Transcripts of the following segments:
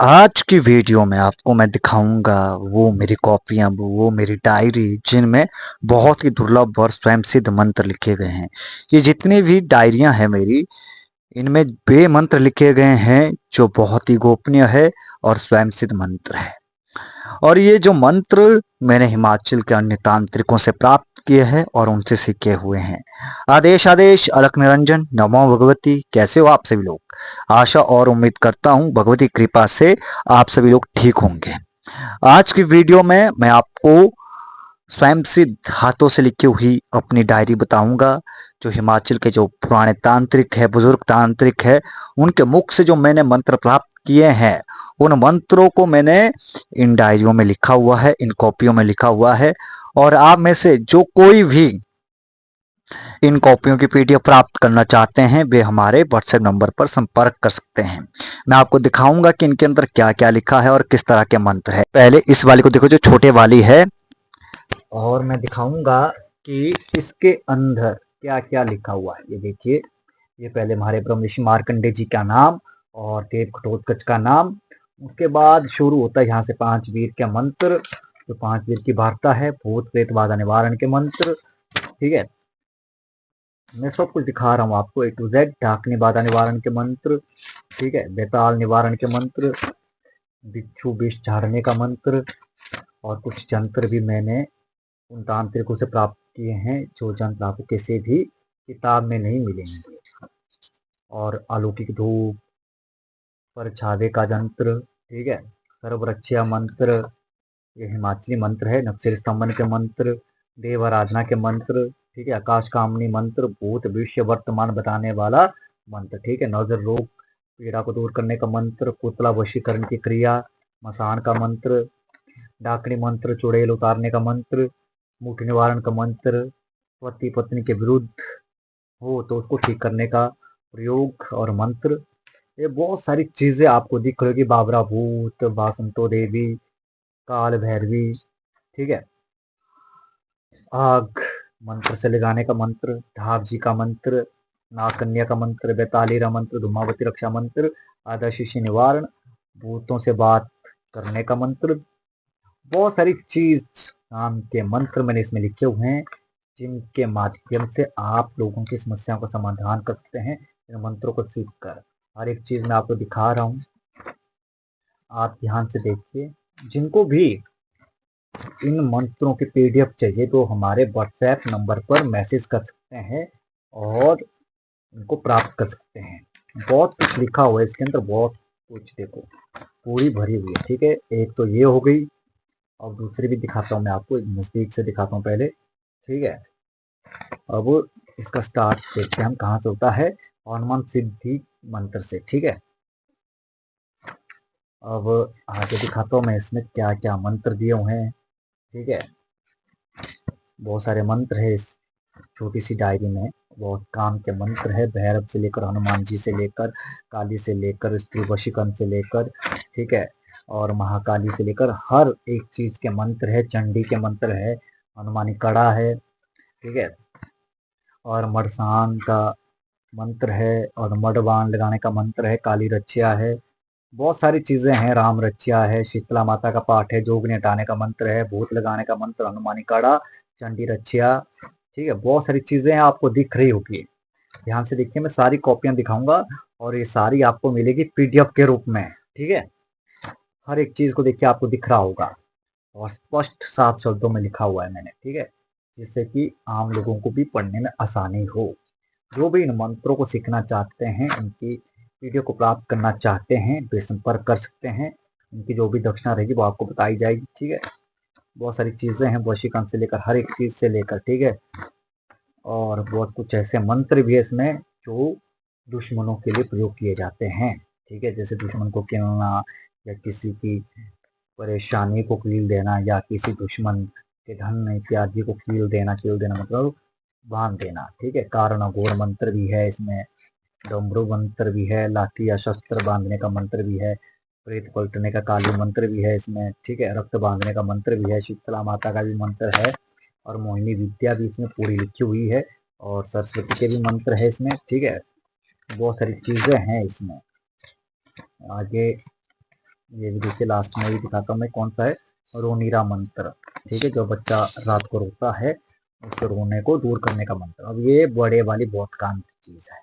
आज की वीडियो में आपको मैं दिखाऊंगा वो मेरी कॉपियां, वो मेरी डायरी जिनमें बहुत ही दुर्लभ और स्वयं सिद्ध मंत्र लिखे गए हैं। ये जितनी भी डायरियां हैं मेरी, इनमें वे मंत्र लिखे गए हैं जो बहुत ही गोपनीय है और स्वयं सिद्ध मंत्र है। और ये जो मंत्र मैंने हिमाचल के अन्य तांत्रिकों से प्राप्त किए हैं और उनसे सीखे हुए हैं। आदेश आदेश अलख निरंजन नमो भगवती। कैसे हो आप सभी लोग? आशा और उम्मीद करता हूँ भगवती कृपा से आप सभी लोग ठीक होंगे। आज की वीडियो में मैं आपको स्वयं सिद्ध हाथों से लिखी हुई अपनी डायरी बताऊंगा, जो हिमाचल के जो पुराने तांत्रिक है, बुजुर्ग तांत्रिक है, उनके मुख से जो मैंने मंत्र प्राप्त किए हैं, उन मंत्रों को मैंने इन डायरियों में लिखा हुआ है, इन कॉपियों में लिखा हुआ है। और आप में से जो कोई भी इन कॉपियों की पीडीएफ प्राप्त करना चाहते हैं, वे हमारे व्हाट्सएप नंबर पर संपर्क कर सकते हैं। मैं आपको दिखाऊंगा कि इनके अंदर क्या क्या लिखा है और किस तरह के मंत्र है। पहले इस वाली को देखो, जो छोटे वाली है, और मैं दिखाऊंगा कि इसके अंदर क्या क्या लिखा हुआ है। ये देखिए, ये पहले हमारे ब्रह्म ऋषि मार्कंडे जी का नाम और देव घटोत्कच का नाम। उसके बाद शुरू होता है यहाँ से 5 वीर के मंत्र, जो 5 वीर की वार्ता है, भूत प्रेत बाधा निवारण के मंत्र। ठीक है, मैं सब कुछ दिखा रहा हूँ आपको A to Z। ढाकनी बाधा निवारण के मंत्र, ठीक है, बेताल निवारण के मंत्र, बिच्छू विष झाड़ने का मंत्र, और कुछ जंत्र भी मैंने उन तांत्रिकों से प्राप्त किए हैं, जो जंत्र आपको किसी भी किताब में नहीं मिलेंगे। और अलौकिक धूप, पर छावे का यंत्र, ठीक है, सर्वरक्षा मंत्र, ये हिमाचली मंत्र है, नक्सर स्तंभन के मंत्र, देव आराधना के मंत्र, ठीक है, आकाश कामनी मंत्र, भूत भविष्य वर्तमान बताने वाला मंत्र, ठीक है, नजर रोग पीड़ा को दूर करने का मंत्र, पुतला वशीकरण की क्रिया, मसान का मंत्र, डाकनी मंत्र, चुड़ैल उतारने का मंत्र, मुठ निवारण का मंत्र, पति पत्नी के विरुद्ध हो तो उसको ठीक करने का प्रयोग और मंत्र। ये बहुत सारी चीजें आपको दिख रही होगी, बाबरा भूत, बासंतो देवी, काल भैरवी, ठीक है, आग मंत्र से लगाने का मंत्र, ढाब जी का मंत्र, नागकन्या का मंत्र, बेतालीरा मंत्र, धूमावती रक्षा मंत्र, आधा शिशि निवारण, भूतों से बात करने का मंत्र। बहुत सारी चीज नाम के मंत्र मैंने इसमें लिखे हुए हैं, जिनके माध्यम से आप लोगों की समस्याओं का समाधान कर सकते हैं इन मंत्रों को सीख कर। हर एक चीज मैं आपको दिखा रहा हूँ, आप ध्यान से देखिए। जिनको भी इन मंत्रों की पीडीएफ चाहिए तो हमारे व्हाट्सएप नंबर पर मैसेज कर सकते हैं और इनको प्राप्त कर सकते हैं। बहुत कुछ लिखा हुआ है इसके अंदर, बहुत कुछ देखो, पूरी भरी हुई है। ठीक है, एक तो ये हो गई, और दूसरी भी दिखाता हूँ मैं आपको, नजदीक से दिखाता हूँ पहले। ठीक है, अब इसका स्टार्ट देखते हैं हम कहाँ से होता है, हनुमान सिद्धि मंत्र से। ठीक है, अब आगे दिखाता हूँ मैं इसमें क्या क्या मंत्र दिए हुए हैं। ठीक है, बहुत सारे मंत्र है इस छोटी सी डायरी में, बहुत काम के मंत्र है, भैरव से लेकर हनुमान जी से लेकर, काली से लेकर, स्त्री वशीकरण से लेकर, ठीक है, और महाकाली से लेकर हर एक चीज के मंत्र है, चंडी के मंत्र है, हनुमानी कड़ा है, ठीक है, और मड़सान का मंत्र है, और मडबान लगाने का मंत्र है, काली रक्षा है, बहुत सारी चीजें हैं, राम रक्षा है, शीतला माता का पाठ है, जोगनी हटाने का मंत्र है, भूत लगाने का मंत्र, हनुमानी काड़ा, चंडी रक्षा, ठीक है, बहुत सारी चीजें हैं, आपको दिख रही होगी। ध्यान से देखिए, मैं सारी कॉपियां दिखाऊंगा और ये सारी आपको मिलेगी पीडीएफ के रूप में। ठीक है, हर एक चीज को देखिए, आपको दिख रहा होगा और स्पष्ट साफ शब्दों में लिखा हुआ है मैंने। ठीक है, जिससे कि आम लोगों को भी पढ़ने में आसानी हो। जो भी इन मंत्रों को सीखना चाहते हैं, इनकी वीडियो को प्राप्त करना चाहते हैं, वे संपर्क कर सकते हैं। इनकी जो भी दक्षिणा रहेगी वो आपको बताई जाएगी। ठीक है, बहुत सारी चीजें हैं, वशीकरण से लेकर हर एक चीज से लेकर, ठीक है, और बहुत कुछ ऐसे मंत्र भी है इसमें जो दुश्मनों के लिए प्रयोग किए जाते हैं। ठीक है, जैसे दुश्मन को किलना, या किसी की परेशानी को कील देना, या किसी दुश्मन के धन इत्यादि को कील देना मतलब बांध देना। ठीक है, कारण अघोर मंत्र भी है इसमें, डमरू मंत्र भी है, लाठी या शस्त्र बांधने का मंत्र भी है, प्रेत पलटने का काली मंत्र भी है इसमें। ठीक है, रक्त बांधने का मंत्र भी है, शीतला माता का भी मंत्र है, और मोहिनी विद्या भी इसमें पूरी लिखी हुई है, और सरस्वती के भी मंत्र है इसमें। ठीक है, बहुत सारी चीजें हैं इसमें। आगे ये भी देखिए लास्ट में भी दिखाता हूँ मैं कौन सा है, रोनीरा मंत्र। ठीक है, जो बच्चा रात को रोता है उसके रोने को दूर करने का मंत्र। अब ये बड़े वाली बहुत काम की चीज है,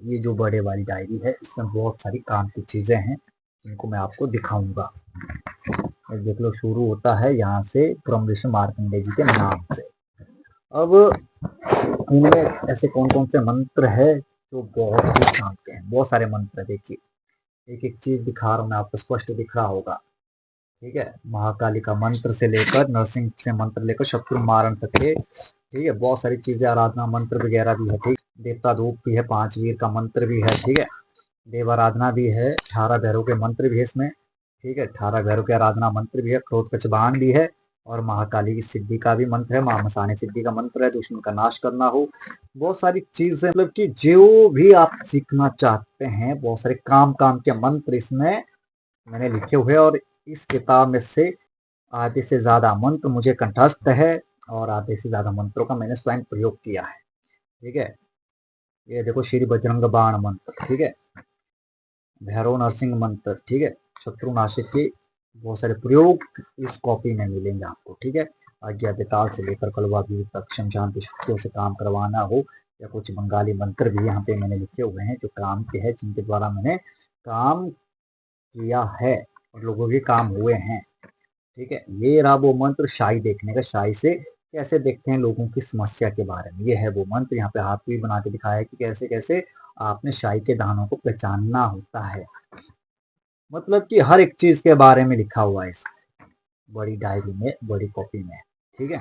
ये जो बड़े वाली डायरी है इसमें बहुत सारी काम की चीजें हैं जिनको मैं आपको दिखाऊंगा। देख लो, शुरू होता है यहाँ से ब्रह्म विष्णु मार्कंडेय जी के नाम से। अब इनमें ऐसे कौन कौन से मंत्र है जो बहुत ही काम के हैं, बहुत सारे मंत्र है। देखिए एक एक चीज दिखा रहा हूँ मैं आपको, स्पष्ट दिख रहा होगा। ठीक है, महाकाली का मंत्र से लेकर नरसिंह से मंत्र लेकर शत्रु मारण तक के, ठीक है, बहुत सारी चीजें, आराधना मंत्र वगैरह भी है। ठीक, देवता धूप भी है, 5 वीर का मंत्र भी है। ठीक है, देव आराधना भी है, 18 भैरव के मंत्र भी है इसमें। ठीक है, 18 भैरव के आराधना मंत्र भी है, क्रोध कचबान भी है, और महाकाली की सिद्धि का भी मंत्र है, महामसानी सिद्धि का मंत्र है, दुश्मन का नाश करना हो। बहुत सारी चीजें, मतलब कि जो भी आप सीखना चाहते हैं, बहुत सारे काम काम के मंत्र इसमें मैंने लिखे हुए हैं। और इस किताब में से आधे से ज्यादा मंत्र मुझे कंठस्थ है, और आधे से ज्यादा मंत्रों का मैंने स्वयं प्रयोग किया है। ठीक है, ये देखो, श्री बजरंग बाण मंत्र, ठीक है, भैरव नरसिंह मंत्र, ठीक है, शत्रुनाशक के बहुत सारे प्रयोग इस कॉपी में मिलेंगे आपको। ठीक है, आज्ञा बेताल से लेकर कलवा भी तक, शमशान की शक्तियों से काम करवाना हो, या कुछ बंगाली मंत्र भी यहाँ पे मैंने लिखे हुए हैं जो काम के हैं, जिनके द्वारा मैंने काम किया है और लोगों के काम हुए हैं। ठीक है, ये रहा वो मंत्र शाही देखने का, शाही से कैसे देखते हैं लोगों की समस्या के बारे में। ये है वो मंत्र, यहाँ पे हाथ भी बना के दिखाया है कि कैसे कैसे आपने शाही के दानों को पहचानना होता है। मतलब कि हर एक चीज के बारे में लिखा हुआ है इस बड़ी डायरी में, बड़ी कॉपी में। ठीक है,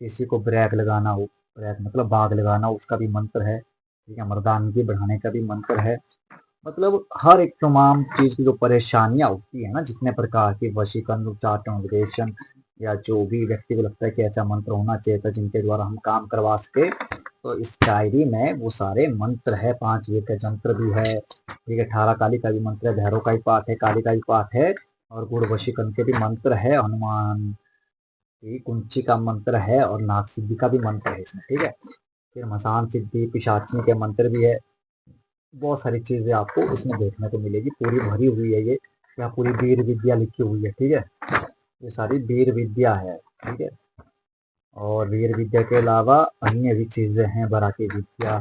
किसी को ब्रेक लगाना हो, ब्रेक मतलब बाग लगाना हो, उसका भी मंत्र है। ठीक है, मर्दानगी बढ़ाने का भी मंत्र है। मतलब हर एक तमाम चीज की जो परेशानियां होती है ना, जितने प्रकार की वशीकरण, उच्चाटन, उपदेशन, या जो भी व्यक्ति को लगता है कि ऐसा मंत्र होना चाहिए था जिनके द्वारा हम काम करवा सके, तो इस डायरी में वो सारे मंत्र है। 5 वीर का जंत्र भी है। ठीक है, 18 काली का भी मंत्र है, भैरव का भी पाठ है, काली का भी पाठ है, और गुड़ वशीकरण के भी मंत्र है, हनुमान की कुंची का मंत्र है, और नाग सिद्धि का भी मंत्र है इसमें। ठीक है, फिर मसान सिद्धि, पिशाचनी के मंत्र भी है। बहुत सारी चीजें आपको इसमें देखने को मिलेगी, पूरी भरी हुई है ये। यहाँ पूरी वीर विद्या लिखी हुई है। ठीक है, ये सारी वीर विद्या है। ठीक है, और वीर विद्या के अलावा अन्य भी चीजें हैं, बराकी विद्या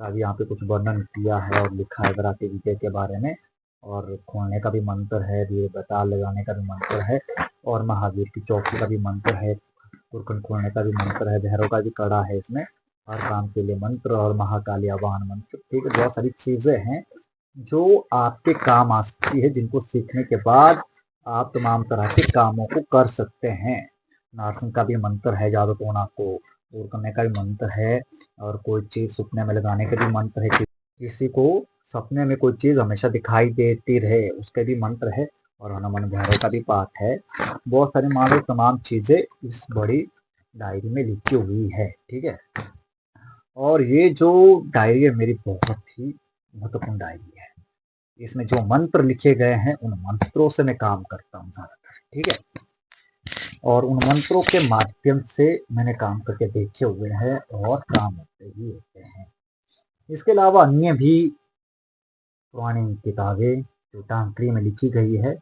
का भी यहाँ पे कुछ वर्णन किया है और लिखा है बराकी विद्या के बारे में। और खोलने का भी मंत्र है, वीर बताल लगाने का भी मंत्र है, और महावीर की चौकी का भी मंत्र है, कुरकुंड खोलने का भी मंत्र है, भैरव का भी कड़ा है इसमें, हर काम के लिए मंत्र, और महाकाली आवाहन मंत्र। ठीक है, बहुत सारी चीजें हैं जो आपके काम आ सकती है, जिनको सीखने के बाद आप तमाम तरह के कामों को कर सकते हैं। नारसिंह का भी मंत्र है, जादू टोना को दूर करने का भी मंत्र है, और कोई चीज सपने में लगाने का भी मंत्र है, किसी को सपने में कोई चीज हमेशा दिखाई देती रहे उसके भी मंत्र है, और हनुमान भैरव का भी पाठ है। बहुत सारी मानो तमाम चीजें इस बड़ी डायरी में लिखी हुई है। ठीक है, और ये जो डायरी है मेरी बहुत ही महत्वपूर्ण डायरी है। इसमें जो मंत्र लिखे गए हैं उन मंत्रों से मैं काम करता हूँ ज्यादातर। ठीक है, और उन मंत्रों के माध्यम से मैंने काम करके देखे हुए हैं, और काम होते ही होते हैं। इसके अलावा अन्य भी पुरानी किताबें जो टांकरी में लिखी गई है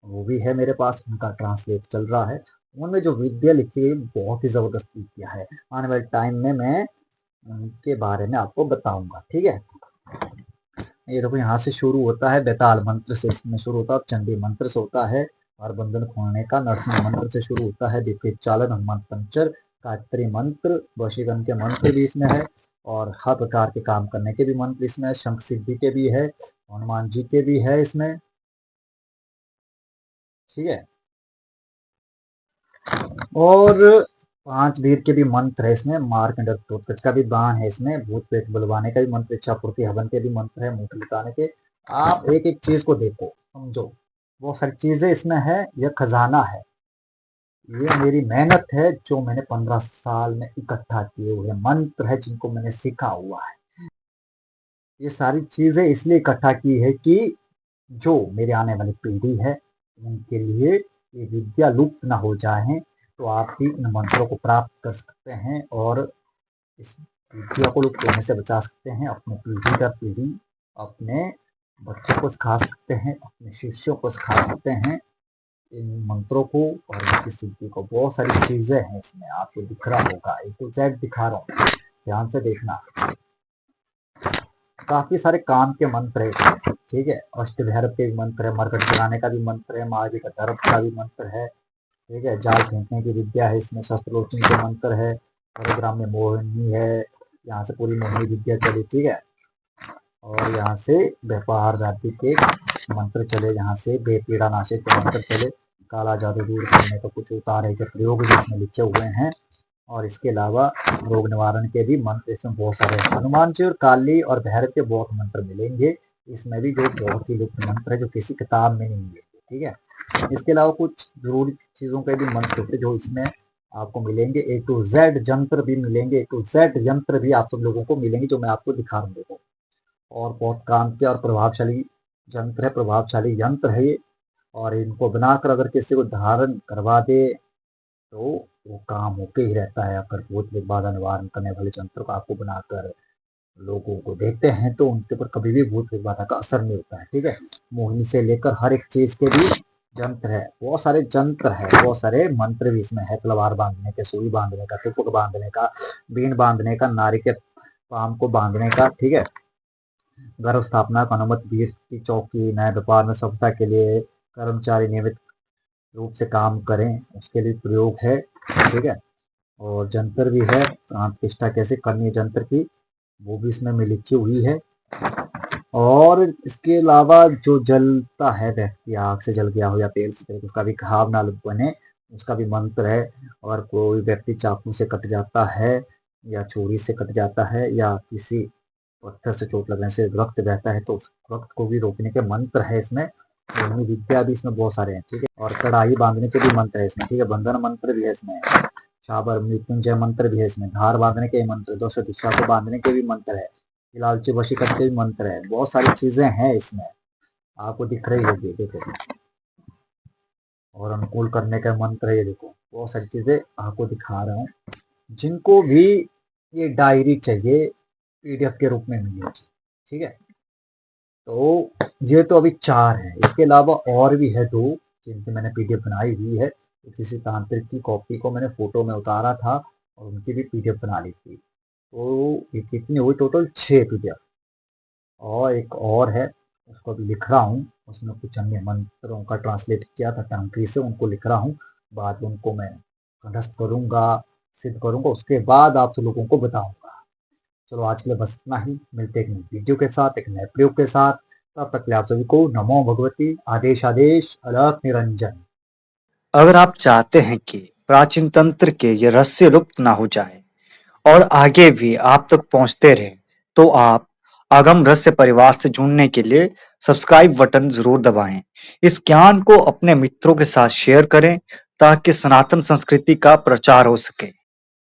वो भी है मेरे पास, उनका ट्रांसलेट चल रहा है। उनमें जो विद्या लिखी है बहुत ही जबरदस्त विद्या है। आने वाले टाइम में मैं उनके बारे में आपको बताऊंगा। ठीक है, ये देखो, यहाँ से शुरू होता है, बेताल मंत्र से इसमें शुरू होता है, चंडी मंत्र से होता है, और बंधन खोलने का नरसिंह मंत्र से शुरू होता है, दिव्य चालन, हनुमान पंचर, गायत्री मंत्र, वशीकरण के मंत्र भी इसमें है, और हर प्रकार के काम करने के भी मंत्र इसमें है, शंख सिद्धि के भी है, हनुमान जी के भी है इसमें। ठीक है, और 5 वीर के भी मंत्र है इसमें, मार्कंड का भी बाण है इसमें, भूत प्रेत बुलवाने का भी मंत्र, इच्छा पूर्ति हवन के भी मंत्र है, मूठ लुटाने के। आप एक एक चीज को देखो, समझो, बहुत सारी चीजें इसमें है, यह खजाना है, ये मेरी मेहनत है जो मैंने 15 साल में इकट्ठा किए हुए मंत्र है, जिनको मैंने सीखा हुआ है। ये सारी चीजें इसलिए इकट्ठा की है कि जो मेरे आने वाली पीढ़ी है उनके लिए ये विद्या लुप्त ना हो जाए, तो आप भी इन मंत्रों को प्राप्त कर सकते हैं, और इस विद्या को लुप्त होने से बचा सकते हैं, अपनी पीढ़ी दर पीढ़ी अपने बच्चों को सिखा सकते हैं, अपने शिष्यों को सिखा सकते हैं इन मंत्रों को और इनकी सिद्धि को। बहुत सारी चीजें हैं इसमें, आपको दिख रहा होगा, ए टू जेड दिखा रहा हूँ, ध्यान से देखना। काफी सारे काम के मंत्र है इसमें, ठीक है। अष्टभैरव के भी मंत्र है, मरकट गिराने का भी मंत्र है, महावीर का दर्प का भी मंत्र है, ठीक है। जाल फेंकने की विद्या है इसमें, शस्त्रोचन के मंत्र है, प्रोग्राम में मोहिनी है, यहाँ से पूरी मोहिनी विद्या चली, ठीक है। और यहाँ से व्यापार जाति के मंत्र चले, यहाँ से बेपीड़ा नाशिक के मंत्र चले, काला जादू दूर करने का कुछ उतारे के प्रयोग भी इसमें लिखे हुए हैं। और इसके अलावा रोग निवारण के भी मंत्र इसमें बहुत सारे, हनुमान जी और काली और भैरव के बहुत मंत्र मिलेंगे इसमें भी, जो बहुत ही लुप्त मंत्र है, जो किसी किताब में नहीं मिलेंगे, ठीक है। इसके अलावा कुछ जरूरी चीजों के भी मंत्र होते जो इसमें आपको मिलेंगे, ए टू जेड यंत्र भी मिलेंगे, ए टू जेड यंत्र भी आप सब लोगों को मिलेंगे, जो मैं आपको दिखा रहा हूँ, देखो। और बहुत काम के और प्रभावशाली यंत्र है, प्रभावशाली यंत्र है ये। और इनको बनाकर अगर किसी को धारण करवा दे तो वो काम होके ही रहता है। अगर भूत बाधा निवारण करने वाले यंत्र को आपको बनाकर लोगों को देते हैं तो उनके ऊपर कभी भी भूत बाधा का असर नहीं होता है, ठीक है। मोहिनी से लेकर हर एक चीज के भी यंत्र है, बहुत सारे यंत्र है, बहुत सारे मंत्र भी इसमें है, तलवार बांधने के, सुई बांधने का, टुपक बांधने का, बीन बांधने का, नारी के पाम को बांधने का, ठीक है। गर्भ स्थापना का अनुमति, वीर की चौकी, नए व्यापार में सफलता के लिए कर्मचारी नियमित रूप से काम करें उसके लिए प्रयोग है, ठीक है। और जंतर भी है, प्राण प्रतिष्ठा कैसे करनी है जंतर की, वो भी इसमें में लिखी हुई है। और इसके अलावा जो जलता है व्यक्ति, आग से जल गया हो या तेल से जल गया, उसका भी घाव ना बने, उसका भी मंत्र है। और कोई व्यक्ति चाकू से कट जाता है या छुरी से कट जाता है या किसी पत्थर से चोट लगने से रक्त बहता है तो उस रक्त को भी रोकने के मंत्र है इसमें। मोहिनी विद्या भी इसमें बहुत सारे हैं, ठीक है। और कढ़ाई बांधने के भी मंत्र है इसमें, ठीक है। बंधन मंत्र भी है इसमें, शाबर मृत्युंजय मंत्र भी है इसमें, धार बांधने के मंत्र, दोषो दिशा को बांधने के भी मंत्र है, लालची वशीकरण के भी मंत्र है, बहुत सारी चीजें हैं इसमें, आपको दिख रही होगी, देखो। और अनुकूल करने का मंत्र है, ये देखो, बहुत सारी चीजें आपको दिखा रहा हूँ। जिनको भी ये डायरी चाहिए पीडीएफ के रूप में मिलेगी, ठीक है। तो ये तो अभी 4 है, इसके अलावा और भी है 2 जिनकी मैंने पीडीएफ बनाई हुई है। तो किसी तांत्रिक की कॉपी को मैंने फोटो में उतारा था और उनकी भी पीडीएफ बना ली थी। तो ये कितनी हुई टोटल, 6 पीडीएफ। और एक और है, उसको भी लिख रहा हूँ, उसमें कुछ अन्य मंत्रों का ट्रांसलेट किया था टंकी से, उनको लिख रहा हूँ। बाद में उनको मैं कंठस्थ करूंगा, सिद्ध करूंगा, उसके बाद आप सब लोगों को बताऊंगा। चलो आज के लिए बस इतना ही, मिलते एक नई वीडियो के साथ, एक नए प्रयोग के साथ। तब तक के लिए आप सभी को नमो भगवती, आदेश आदेश, अलख निरंजन। अगर आप चाहते हैं कि प्राचीन तंत्र के ये रहस्य लुप्त ना हो जाए और आगे भी आप तक पहुंचते रहे, तो आप आगम रहस्य परिवार से जुड़ने के लिए सब्सक्राइब बटन जरूर दबाएं। इस ज्ञान को अपने मित्रों के साथ शेयर करें ताकि सनातन संस्कृति का प्रचार हो सके।